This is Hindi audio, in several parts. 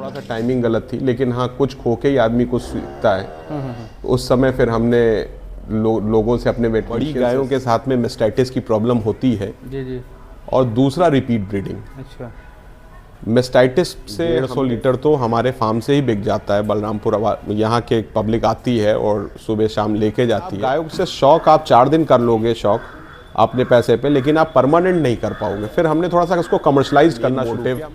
थोड़ा सा टाइमिंग गलत थी, लेकिन हाँ कुछ खो के ही आदमी कुछ सीखता है। उस समय फिर हमने लोगों से अपने बड़ी गायों के साथ में मेस्टाइटिस की प्रॉब्लम होती है जी जी। और दूसरा रिपीट ब्रीडिंग। अच्छा। मेस्टाइटिस से 100 लीटर तो हमारे फार्म से ही बिक जाता है। बलरामपुर यहाँ के पब्लिक आती है और सुबह शाम लेके जाती है। गायों से शौक आप 4 दिन कर लोगे शौक अपने पैसे पे, लेकिन आप परमानेंट नहीं कर पाओगे। फिर हमने थोड़ा सा उसको कमर्शलाइज करना मोटिव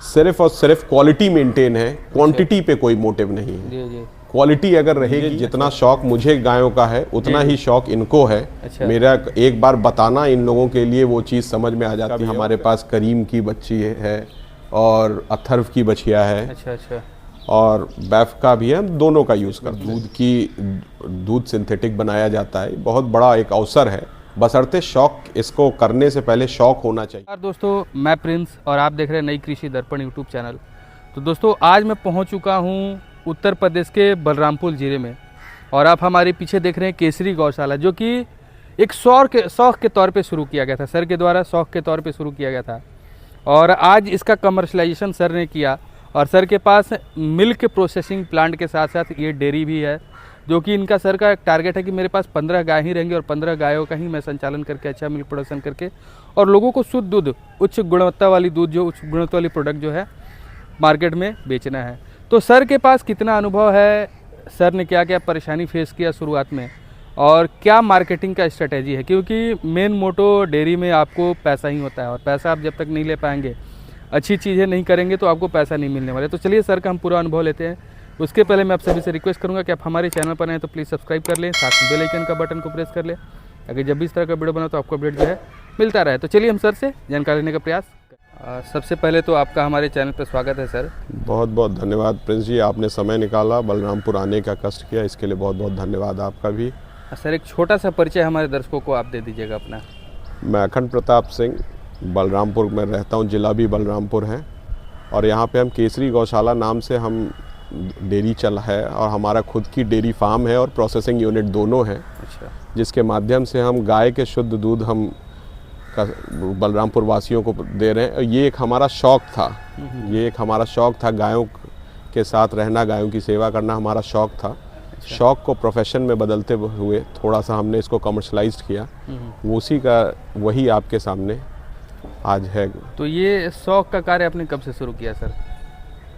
सिर्फ और सिर्फ क्वालिटी मेंटेन है, क्वांटिटी पे कोई मोटिव नहीं है। जी जी। क्वालिटी अगर रहेगी, जितना शौक मुझे गायों का है उतना ही शौक इनको है। अच्छा। मेरा एक बार बताना इन लोगों के लिए वो चीज़ समझ में आ जाती है। हमारे पास करीम की बच्ची है और अथर्व की बछिया है। अच्छा अच्छा। और बैफ का भी है, हम दोनों का यूज़ करते हैं। दूध सिंथेटिक बनाया जाता है, बहुत बड़ा एक अवसर है, बशर्ते शौक इसको करने से पहले शौक होना चाहिए। दोस्तों मैं प्रिंस और आप देख रहे हैं नई कृषि दर्पण यूट्यूब चैनल। तो दोस्तों आज मैं पहुंच चुका हूं उत्तर प्रदेश के बलरामपुर ज़िले में, और आप हमारे पीछे देख रहे हैं केसरी गौशाला, जो कि एक शौक के तौर पे शुरू किया गया था। सर के द्वारा शौक के तौर पे शुरू किया गया था, और आज इसका कमर्शलाइजेशन सर ने किया। और सर के पास मिल्क प्रोसेसिंग प्लांट के साथ साथ ये डेयरी भी है, जो कि इनका सर का एक टारगेट है कि मेरे पास 15 गाय ही रहेंगे और 15 गायों का ही मैं संचालन करके अच्छा मिल्क प्रोडक्शन करके और लोगों को शुद्ध दूध, उच्च गुणवत्ता वाली दूध, जो उच्च गुणवत्ता वाली प्रोडक्ट जो है मार्केट में बेचना है। तो सर के पास कितना अनुभव है, सर ने क्या क्या परेशानी फेस किया शुरुआत में, और क्या मार्केटिंग का स्ट्रेटेजी है, क्योंकि मेन मोटो डेयरी में आपको पैसा ही होता है, और पैसा आप जब तक नहीं ले पाएंगे, अच्छी चीज़ें नहीं करेंगे तो आपको पैसा नहीं मिलने वाले। तो चलिए सर का हम पूरा अनुभव लेते हैं। उसके पहले मैं आप सभी से रिक्वेस्ट करूंगा कि आप हमारे चैनल पर आएँ तो प्लीज़ सब्सक्राइब कर लें, साथ में बेल आइकन का बटन को प्रेस कर लें, अगर जब भी इस तरह का वीडियो बना तो आपको अपडेट जो है मिलता रहे। तो चलिए हम सर से जानकारी लेने का प्रयास। सबसे पहले तो आपका हमारे चैनल पर स्वागत है सर। बहुत बहुत धन्यवाद प्रिंस जी, आपने समय निकाला, बलरामपुर आने का कष्ट किया, इसके लिए बहुत बहुत धन्यवाद आपका भी। सर एक छोटा सा परिचय हमारे दर्शकों को आप दे दीजिएगा अपना। मैं अखंड प्रताप सिंह बलरामपुर में रहता हूँ, जिला भी बलरामपुर है, और यहाँ पे हम केसरी गौशाला नाम से हम डेयरी चल है, और हमारा खुद की डेयरी फार्म है और प्रोसेसिंग यूनिट दोनों हैं। अच्छा। जिसके जिसके माध्यम से हम गाय के शुद्ध दूध हम बलरामपुर वासियों को दे रहे हैं। ये एक हमारा शौक था, गायों के साथ रहना, गायों की सेवा करना हमारा शौक था। अच्छा। शौक को प्रोफेशन में बदलते हुए थोड़ा सा हमने इसको कमर्शलाइज्ड किया, उसी का वही आपके सामने आज है। तो ये शौक का कार्य आपने कब से शुरू किया सर?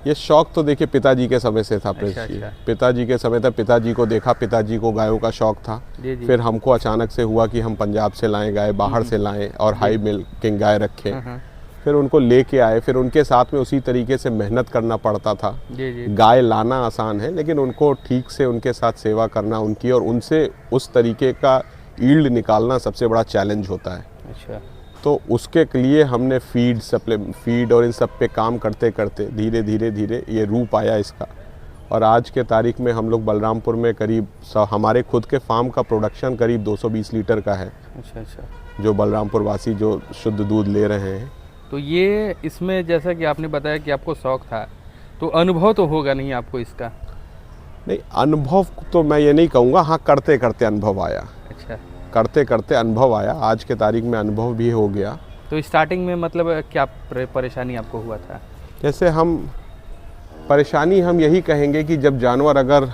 ये शौक तो देखिए पिताजी के समय से था प्रिंस जी। पिताजी के समय था, पिताजी को देखा, पिताजी को गायों का शौक था। फिर हमको अचानक से हुआ कि हम पंजाब से लाएं गाय, बाहर से लाएं और हाई मिल्किंग गाय रखें। फिर उनको लेके आए, फिर उनके साथ में उसी तरीके से मेहनत करना पड़ता था। गाय लाना आसान है, लेकिन उनको ठीक से उनके साथ सेवा करना उनकी, और उनसे उस तरीके का ईल्ड निकालना सबसे बड़ा चैलेंज होता है। अच्छा। तो उसके लिए हमने फीड और इन सब पे काम करते करते धीरे धीरे ये रूप आया इसका, और आज के तारीख में हम लोग बलरामपुर में करीब हमारे खुद के फार्म का प्रोडक्शन करीब 220 लीटर का है। अच्छा अच्छा। जो बलरामपुर वासी जो शुद्ध दूध ले रहे हैं। तो ये इसमें जैसा कि आपने बताया कि आपको शौक था, तो अनुभव तो होगा नहीं आपको इसका? नहीं, अनुभव तो मैं ये नहीं कहूँगा, हाँ करते करते अनुभव आया। अच्छा। करते करते अनुभव आया, आज के तारीख में अनुभव भी हो गया। तो स्टार्टिंग में मतलब क्या परेशानी आपको हुआ था? जैसे परेशानी हम यही कहेंगे कि जब जानवर अगर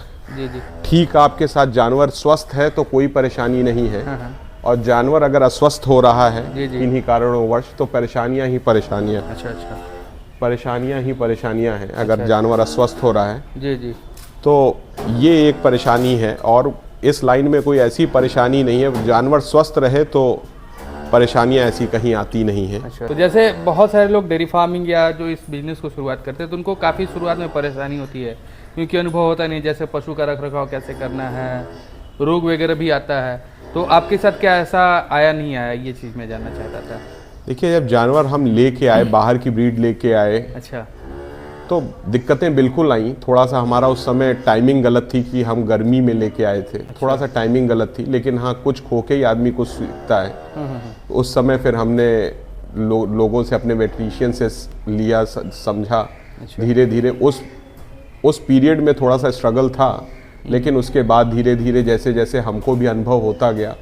ठीक आपके साथ जानवर स्वस्थ है तो कोई परेशानी नहीं है। हाँ। और जानवर अगर अस्वस्थ हो रहा है इन्हीं कारणोंवश तो परेशानियां ही परेशानियां। अच्छा अच्छा। परेशानियां ही परेशानियां हैं। अगर जानवर अस्वस्थ हो रहा है तो ये एक परेशानी है, और इस लाइन में कोई ऐसी परेशानी नहीं है। जानवर स्वस्थ रहे तो परेशानियां ऐसी कहीं आती नहीं है। अच्छा। तो जैसे बहुत सारे लोग डेयरी फार्मिंग या जो इस बिजनेस को शुरुआत करते हैं तो उनको काफ़ी शुरुआत में परेशानी होती है, क्योंकि अनुभव होता नहीं, जैसे पशु का रखरखाव कैसे करना है, रोग वगैरह भी आता है। तो आपके साथ क्या ऐसा आया नहीं आया, ये चीज़ मैं जानना चाहता था। देखिए, जब जानवर हम लेके आए, बाहर की ब्रीड लेके आए, अच्छा, तो दिक्कतें बिल्कुल आई। थोड़ा सा हमारा उस समय टाइमिंग गलत थी कि हम गर्मी में लेके आए थे। अच्छा। थोड़ा सा टाइमिंग गलत थी, लेकिन हाँ कुछ खो के ही आदमी कुछ सीखता है। उस समय फिर हमने लोगों से, अपने वेटरीशियन से लिया, समझा। अच्छा। धीरे धीरे उस पीरियड में थोड़ा सा स्ट्रगल था, लेकिन उसके बाद धीरे धीरे जैसे जैसे हमको भी अनुभव होता गया,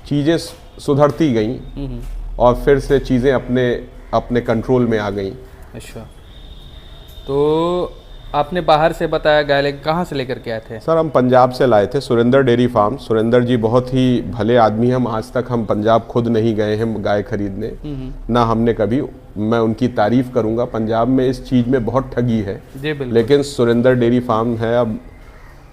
चीज़ें सुधरती गई और फिर से चीज़ें अपने कंट्रोल में आ गई। अच्छा। तो आपने बाहर से बताया गाय लेकर, कहाँ से लेकर के आए थे? सर हम पंजाब से लाए थे, सुरेंद्र डेयरी फार्म। सुरेंद्र जी बहुत ही भले आदमी हैं। आज तक हम पंजाब खुद नहीं गए हैं गाय खरीदने, ना हमने कभी। मैं उनकी तारीफ करूंगा, पंजाब में इस चीज़ में बहुत ठगी है, लेकिन सुरेंद्र डेयरी फार्म है। अब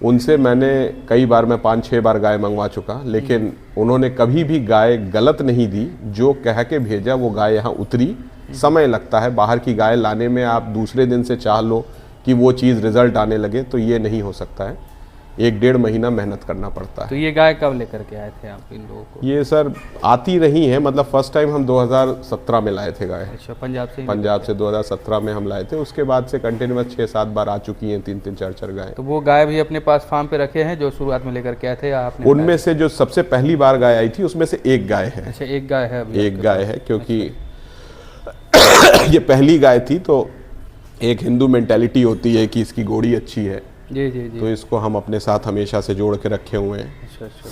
उनसे मैंने कई बार, मैं 5-6 बार गाय मंगवा चुका, लेकिन उन्होंने कभी भी गाय गलत नहीं दी। जो कह के भेजा वो गाय यहाँ उतरी। समय लगता है बाहर की गाय लाने में, आप दूसरे दिन से चाह लो कि वो चीज़ रिजल्ट आने लगे तो ये नहीं हो सकता है। 1-1.5 महीना मेहनत करना पड़ता है। तो ये गाय कब लेकर के आए थे आप इन लोगों को? ये सर आती रही है, मतलब फर्स्ट टाइम हम 2017 में लाए थे गाय। अच्छा, पंजाब से? पंजाब से 2017 में हम लाए थे। उसके बाद से कंटिन्यूस 6-7 बार आ चुकी हैं, 3-3, 4-4 गाय। तो वो गाय भी अपने पास फार्म पे रखे हैं जो शुरुआत में लेकर के आए थे, या आपने? उनमें से जो सबसे पहली बार गाय आई थी उसमें से एक गाय है। अच्छा, एक गाय है अभी? एक गाय है, क्योंकि ये पहली गाय थी तो एक हिंदू मेंटालिटी होती है कि इसकी घोड़ी अच्छी है। जी जी जी। तो इसको हम अपने साथ हमेशा से जोड़ के रखे हुए हैं। अच्छा अच्छा।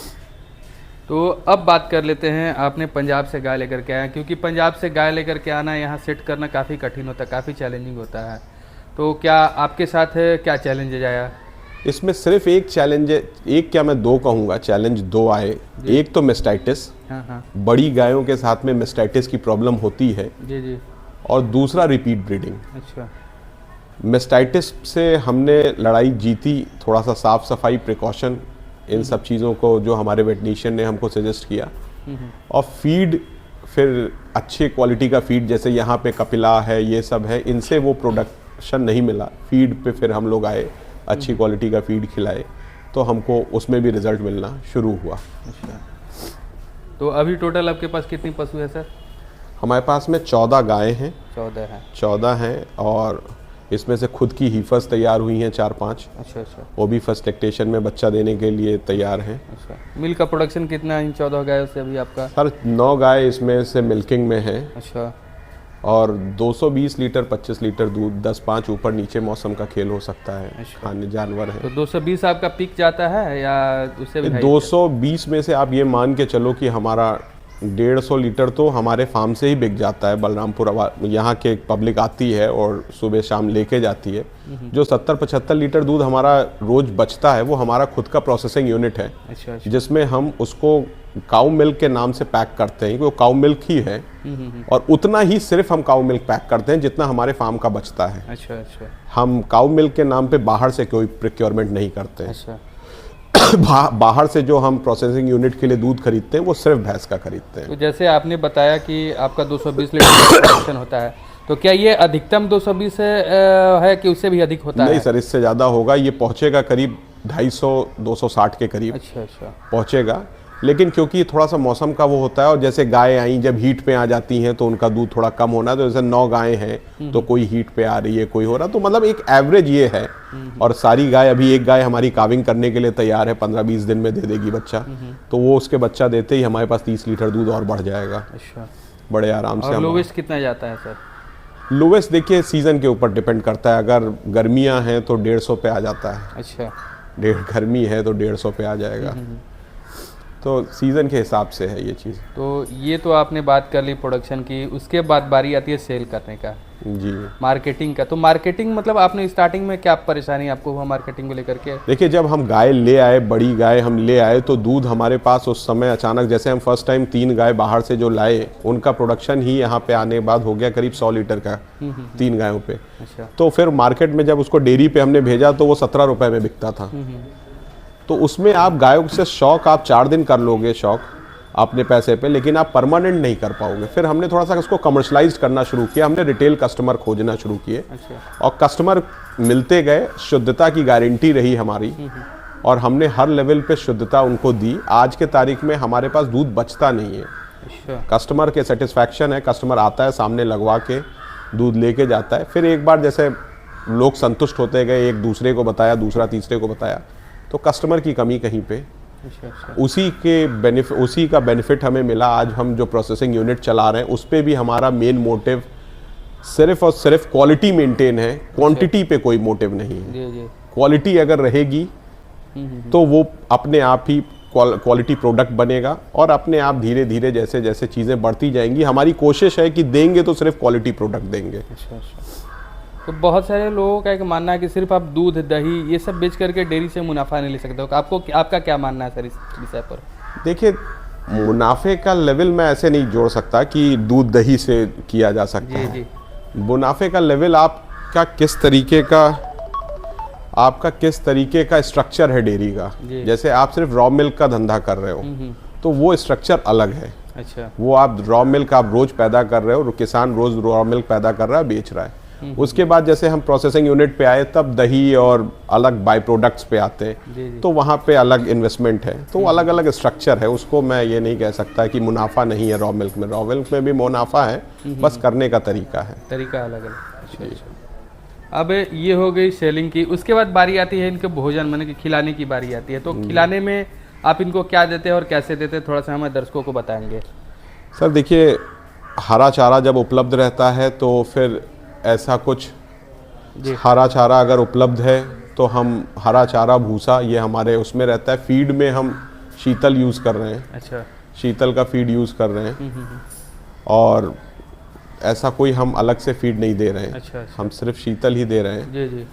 तो अब बात कर लेते हैं, आपने पंजाब से गाय लेकर के आया, क्योंकि पंजाब से गाय लेकर के आना, यहाँ सेट करना काफ़ी कठिन होता है, काफ़ी चैलेंजिंग होता है। तो क्या आपके साथ क्या चैलेंज आया? इसमें सिर्फ एक चैलेंज है, एक क्या मैं 2 कहूँगा, चैलेंज 2 आए। एक तो मेस्टाइटिस। हाँ। बड़ी गायों के साथ में मेस्टाइटिस की प्रॉब्लम होती है। जी जी। और दूसरा रिपीट ब्रीडिंग। अच्छा। मेस्टाइटिस से हमने लड़ाई जीती, थोड़ा सा साफ सफाई, प्रिकॉशन, इन सब चीज़ों को जो हमारे वेटनीशियन ने हमको सजेस्ट किया। और फीड, फिर अच्छी क्वालिटी का फीड, जैसे यहाँ पे कपिला है, ये सब है, इनसे वो प्रोडक्शन नहीं मिला। फीड पे फिर हम लोग आए, अच्छी क्वालिटी का फीड खिलाए, तो हमको उसमें भी रिजल्ट मिलना शुरू हुआ। अच्छा। तो अभी टोटल आपके पास कितनी पशु है सर? हमारे पास में 14 गाय हैं। 14 हैं, और इसमें से खुद की हीफर्स तैयार हुई हैं 4-5। अच्छा। वो भी फर्स्ट लैक्टेशन में बच्चा देने के लिए तैयार हैं। अच्छा। मिल्क का प्रोडक्शन कितना है इन 14 गायों से अभी आपका? सर 9 गाय इसमें से मिल्किंग में है। अच्छा। और 220 लीटर 25 लीटर दूध, 10-5 ऊपर नीचे मौसम का खेल हो सकता है। अच्छा। खाने जानवर है। तो 220 आपका पीक जाता है या उससे भी? 220 में से आप ये मान के चलो कि हमारा 150 लीटर तो हमारे फार्म से ही बिक जाता है। बलरामपुर यहाँ के पब्लिक आती है और सुबह शाम लेके जाती है। जो 70-75 लीटर दूध हमारा रोज बचता है वो हमारा खुद का प्रोसेसिंग यूनिट है। अच्छा। जिसमें हम उसको काऊ मिल्क के नाम से पैक करते हैं, क्योंकि काऊ मिल्क ही है। और उतना ही सिर्फ हम काऊ मिल्क पैक करते हैं जितना हमारे फार्म का बचता है। अच्छा अच्छा। हम काऊ मिल्क के नाम पे बाहर से कोई प्रोक्योरमेंट नहीं करते हैं। अच्छा। बाहर से जो हम प्रोसेसिंग यूनिट के लिए दूध खरीदते हैं वो सिर्फ भैंस का खरीदते हैं। तो जैसे आपने बताया कि आपका 220 लीटर का प्रोडक्शन होता है, तो क्या ये अधिकतम 220 है कि उससे भी अधिक होता है? नहीं सर, इससे ज़्यादा होगा। ये पहुँचेगा करीब 250-260 के करीब। अच्छा। पहुँचेगा, लेकिन क्योंकि थोड़ा सा मौसम का वो होता है, और जैसे गाय आई जब हीट पे आ जाती हैं तो उनका दूध थोड़ा कम होना है। तो जैसे 9 गायें हैं तो कोई हीट पे आ रही है, कोई हो रहा, तो मतलब एक एवरेज ये है। और सारी गाय, अभी एक गाय हमारी काविंग करने के लिए तैयार है, 15-20 दिन में दे देगी बच्चा। तो वो उसके बच्चा देते ही हमारे पास 30 लीटर दूध और बढ़ जाएगा। अच्छा। बड़े आराम से। लोवेस्ट कितना जाता है सर? लोवेस्ट देखिए सीजन के ऊपर डिपेंड करता है। अगर गर्मियाँ हैं तो 150 पे आ जाता है। अच्छा। गर्मी है तो 150 पे आ जाएगा। तो सीज़न के हिसाब से है ये चीज़। तो ये तो आपने बात कर ली प्रोडक्शन की, उसके बाद बारी आती है सेल करने का, जी, मार्केटिंग का। तो मार्केटिंग मतलब आपने स्टार्टिंग में क्या परेशानी आपको हुआ मार्केटिंग को लेकर के? देखिए, जब हम गाय ले आए, बड़ी गाय हम ले आए, तो दूध हमारे पास उस समय अचानक, जैसे हम फर्स्ट टाइम 3 गाय बाहर से जो लाए, उनका प्रोडक्शन ही यहाँ पे आने के बाद हो गया करीब 100 लीटर का 3 गायों पे। अच्छा। तो फिर मार्केट में जब उसको डेयरी पे हमने भेजा तो वो 17 रुपये में बिकता था। तो उसमें आप गायों से शौक आप 4 दिन कर लोगे शौक अपने पैसे पे, लेकिन आप परमानेंट नहीं कर पाओगे। फिर हमने थोड़ा सा इसको कमर्शलाइज करना शुरू किया। हमने रिटेल कस्टमर खोजना शुरू किए। अच्छा। और कस्टमर मिलते गए, शुद्धता की गारंटी रही हमारी, और हमने हर लेवल पे शुद्धता उनको दी। आज के तारीख में हमारे पास दूध बचता नहीं है। अच्छा। कस्टमर के सेटिस्फैक्शन है, कस्टमर आता है, सामने लगवा के दूध लेके जाता है। फिर एक बार जैसे लोग संतुष्ट होते गए, एक दूसरे को बताया, दूसरा तीसरे को बताया, तो कस्टमर की कमी कहीं पे, अच्छा। उसी का बेनिफिट हमें मिला। आज हम जो प्रोसेसिंग यूनिट चला रहे हैं उस पे भी हमारा मेन मोटिव सिर्फ और सिर्फ क्वालिटी मेंटेन है, क्वांटिटी पे कोई मोटिव नहीं है। क्वालिटी अगर रहेगी तो वो अपने आप ही क्वालिटी प्रोडक्ट बनेगा, और अपने आप धीरे धीरे जैसे जैसे चीज़ें बढ़ती जाएंगी, हमारी कोशिश है कि देंगे तो सिर्फ क्वालिटी प्रोडक्ट देंगे। अच्छा। तो बहुत सारे लोगों का एक मानना है कि सिर्फ आप दूध दही ये सब बेच करके डेयरी से मुनाफा नहीं ले सकते हो। आपका क्या मानना है सर इस विषय पर? देखिए, मुनाफे का लेवल मैं ऐसे नहीं जोड़ सकता कि दूध दही से किया जा सकता है। जी। मुनाफे का लेवल आपका किस तरीके का स्ट्रक्चर है डेयरी का। जैसे आप सिर्फ रॉ मिल्क का धंधा कर रहे हो तो वो स्ट्रक्चर अलग है। अच्छा। वो आप रॉ मिल्क आप रोज पैदा कर रहे हो, किसान रोज रॉ मिल्क पैदा कर रहा है, बेच रहा है। उसके बाद जैसे हम प्रोसेसिंग यूनिट पे आए तब दही और अलग बाई प्रोडक्ट्स पे आते हैं, तो वहाँ पे अलग इन्वेस्टमेंट है, तो अलग अलग स्ट्रक्चर है। उसको मैं ये नहीं कह सकता कि मुनाफा नहीं है रॉ मिल्क में। रॉ मिल्क में भी मुनाफा है, बस करने का तरीका है, तरीका अलग अलग। अच्छा। अब ये हो गई सेलिंग की, उसके बाद बारी आती है इनके भोजन माने कि खिलाने की बारी आती है। तो खिलाने में आप इनको क्या देते हैं और कैसे देते हैं, थोड़ा सा हमें दर्शकों को बताएंगे। सर देखिए, हरा चारा जब उपलब्ध रहता है तो फिर ऐसा कुछ, हरा चारा अगर उपलब्ध है तो हम हरा चारा भूसा ये हमारे उसमें रहता है। फीड में हम शीतल यूज़ कर रहे हैं। अच्छा। शीतल का फीड यूज़ कर रहे हैं और ऐसा कोई हम अलग से फीड नहीं दे रहे हैं। अच्छा। हम सिर्फ शीतल ही दे रहे हैं। जी।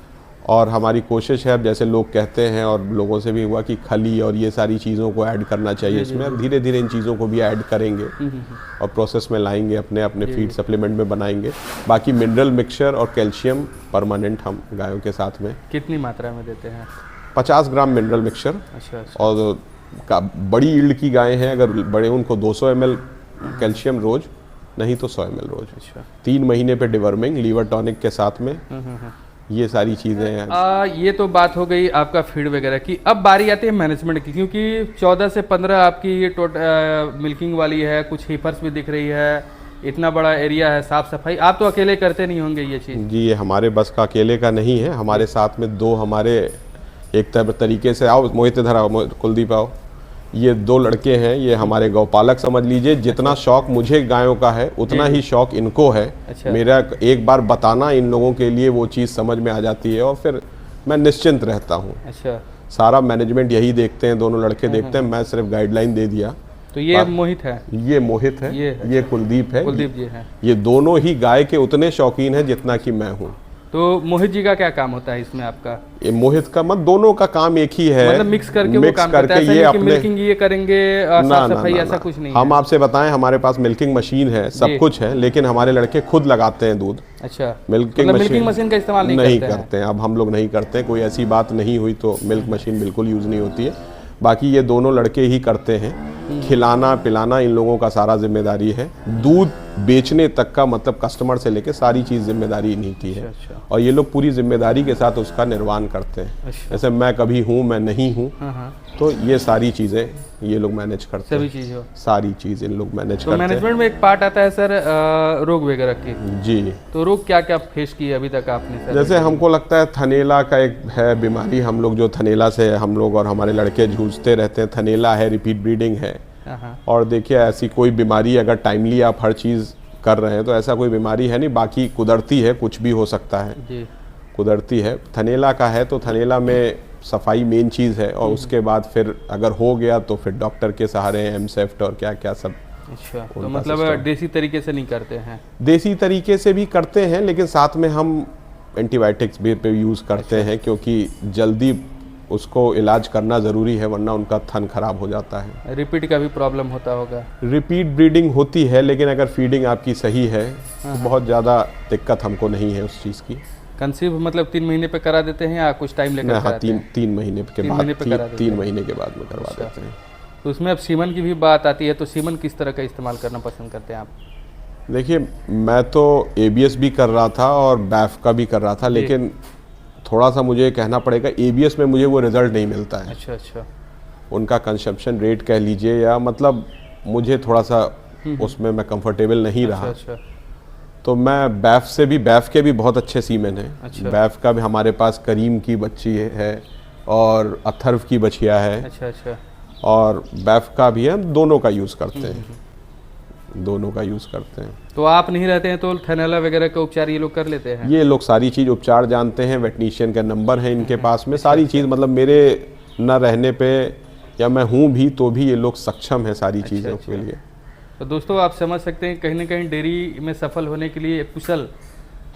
और हमारी कोशिश है, अब जैसे लोग कहते हैं और लोगों से भी हुआ कि खली और ये सारी चीज़ों को ऐड करना चाहिए इसमें, अब धीरे धीरे इन चीज़ों को भी ऐड करेंगे और प्रोसेस में लाएंगे, अपने फीड सप्लीमेंट में बनाएंगे। बाकी मिनरल मिक्सचर और कैल्शियम परमानेंट हम गायों के साथ में। कितनी मात्रा में देते हैं? 50 ग्राम मिनरल मिक्सचर। अच्छा। और बड़ी ईल्ड की गायें हैं अगर बड़े, उनको 200 ml कैल्शियम रोज, नहीं तो 100 ml रोज। अच्छा। 3 महीने पे डिवर्मिंग लीवर टॉनिक के साथ में, ये सारी चीज़ें हैं। ये तो बात हो गई आपका फीड वगैरह की। अब बारी आती है मैनेजमेंट की, क्योंकि 14 से 15 आपकी ये मिल्किंग वाली है, कुछ हीपर्स भी दिख रही है, इतना बड़ा एरिया है, साफ सफाई आप तो अकेले करते नहीं होंगे ये चीज़? जी, ये हमारे बस का अकेले का नहीं है, हमारे साथ में 2 हमारे एक तरीके से, आओ मोहित इधर आओ, कुलदीप आओ, ये 2 लड़के हैं, ये हमारे गौपालक समझ लीजिए। जितना शौक मुझे गायों का है उतना ही शौक इनको है। अच्छा। मेरा एक बार बताना इन लोगों के लिए वो चीज़ समझ में आ जाती है और फिर मैं निश्चिंत रहता हूँ। अच्छा। सारा मैनेजमेंट यही देखते हैं, दोनों लड़के देखते हैं, मैं सिर्फ गाइडलाइन दे दिया। तो ये मोहित है, ये मोहित है, ये कुलदीप है, कुलदीप जी है। ये दोनों ही गाय के उतने शौकीन हैं जितना कि मैं हूँ। तो मोहित जी का क्या काम होता है इसमें आपका? ये मोहित का दोनों का काम एक ही है, मतलब मिक्स करके वो काम करते हैं, ये अपने मिल्किंग ये करेंगे, साफ सफाई ऐसा कुछ नहीं है? हम आपसे बताएं, हमारे पास मिल्किंग मशीन है, सब कुछ है, लेकिन हमारे लड़के खुद लगाते हैं दूध। अच्छा। मिल्किंग मशीन का इस्तेमाल नहीं करते हैं। अब हम लोग नहीं करते हैं, कोई ऐसी बात नहीं हुई तो मिल्क मशीन बिल्कुल यूज़ नहीं होती है। बाकी ये दोनों लड़के ही करते हैं। खिलाना पिलाना इन लोगों का सारा जिम्मेदारी है। दूध बेचने तक का मतलब कस्टमर से लेके सारी चीज़ जिम्मेदारी इन्हीं की है। अच्छा। और ये लोग पूरी जिम्मेदारी के साथ उसका निर्वहन करते हैं। अच्छा। जैसे मैं कभी हूँ, मैं नहीं हूँ, तो ये सारी चीज़ें ये लोग मैनेज करते हैं। सभी चीज़ सारी चीज़ इन लोग मैनेज करते हैं। मैनेजमेंट में एक पार्ट आता है सर रोग वगैरह की। जी। तो रोग क्या क्या फेस किए अभी तक आपने सर? जैसे हमको लगता है थनेला का एक है बीमारी, हम लोग जो थनेला से हम लोग और हमारे लड़के जूझते रहते हैं। थनेला है, रिपीट ब्रीडिंग है। और देखिए, ऐसी कोई बीमारी अगर टाइमली आप हर चीज़ कर रहे हैं तो ऐसा कोई बीमारी है नहीं। बाकी कुदरती है, कुछ भी हो सकता है जी। कुदरती है। थनेला का है तो थनेला में सफाई मेन चीज़ है, और उसके बाद फिर अगर हो गया तो फिर डॉक्टर के सहारे एमसेफ्ट और क्या क्या सब। अच्छा। तो मतलब देसी तरीके से नहीं करते हैं? देसी तरीके से भी करते हैं, लेकिन साथ में हम एंटीबायोटिक्स भी पे यूज़ करते हैं, क्योंकि जल्दी उसको इलाज करना ज़रूरी है, वरना उनका थन खराब हो जाता है। रिपीट का भी प्रॉब्लम होता होगा? रिपीट ब्रीडिंग होती है, लेकिन अगर फीडिंग आपकी सही है तो बहुत ज़्यादा दिक्कत हमको नहीं है उस चीज़ की। कंसीव मतलब 3 महीने पे करा देते हैं या कुछ टाइम लेकर? हाँ, 3 महीने के बाद, 3 महीने के बाद में करवा देते हैं। तो उसमें अब सीमन की भी बात आती है, तो सीमन किस तरह का इस्तेमाल करना पसंद करते हैं आप? देखिए, मैं तो ABS भी कर रहा था और BAF का भी कर रहा था, लेकिन थोड़ा सा मुझे कहना पड़ेगा, ABS में मुझे वो रिजल्ट नहीं मिलता है। अच्छा अच्छा। उनका कंजप्शन रेट कह लीजिए, या मतलब मुझे थोड़ा सा उसमें मैं कंफर्टेबल नहीं रहा। अच्छा। तो मैं BAF के भी बहुत अच्छे सीमेन हैं। अच्छा। BAF का भी हमारे पास करीम की बच्ची है और अथर्व की बछिया है। अच्छा अच्छा। और BAF का भी है, दोनों का यूज़ करते हैं, दोनों का यूज़ करते हैं। तो आप नहीं रहते हैं तो थैनेला वगैरह का उपचार ये लोग कर लेते हैं? ये लोग सारी चीज़ उपचार जानते हैं, वेटनीशियन का नंबर है इनके पास में, सारी चीज़ मतलब मेरे न रहने पे या मैं हूँ भी तो भी ये लोग सक्षम है सारी चीज़ों के लिए। तो दोस्तों, आप समझ सकते हैं कहीं ना कहीं डेयरी में सफल होने के लिए कुशल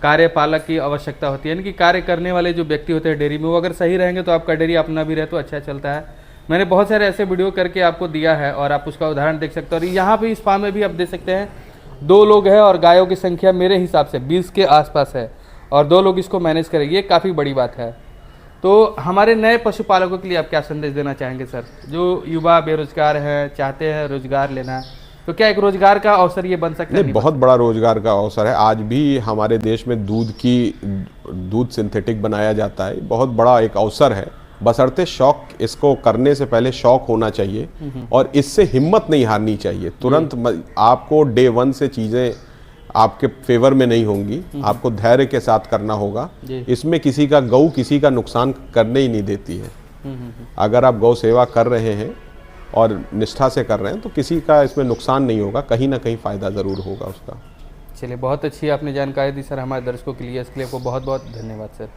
कार्यपालक की आवश्यकता होती है, यानी कि कार्य करने वाले जो व्यक्ति होते हैं डेयरी में, वो अगर सही रहेंगे तो आपका डेयरी अपना भी रहे तो अच्छा चलता है। मैंने बहुत सारे ऐसे वीडियो करके आपको दिया है और आप उसका उदाहरण देख सकते हो। और यहाँ पे इस फार्म में भी आप देख सकते हैं 2 लोग हैं और गायों की संख्या मेरे हिसाब से 20 के आसपास है और 2 लोग इसको मैनेज करेंगे, ये काफ़ी बड़ी बात है। तो हमारे नए पशुपालकों के लिए आप क्या संदेश देना चाहेंगे सर, जो युवा बेरोजगार हैं, चाहते हैं रोजगार लेना, तो क्या एक रोजगार का अवसर ये बन सकता है? नहीं, बहुत बड़ा रोजगार का अवसर है। आज भी हमारे देश में दूध सिंथेटिक बनाया जाता है, बहुत बड़ा एक अवसर है। बशर्ते शौक, इसको करने से पहले शौक होना चाहिए और इससे हिम्मत नहीं हारनी चाहिए। तुरंत आपको डे 1 से चीज़ें आपके फेवर में नहीं होंगी, आपको धैर्य के साथ करना होगा। इसमें किसी का गौ किसी का नुकसान करने ही नहीं देती है। अगर आप गौ सेवा कर रहे हैं और निष्ठा से कर रहे हैं तो किसी का इसमें नुकसान नहीं होगा, कहीं ना कहीं फ़ायदा ज़रूर होगा उसका। चलिए, बहुत अच्छी आपने जानकारी दी सर हमारे दर्शकों के लिए, इसके लिए आपको बहुत बहुत धन्यवाद सर।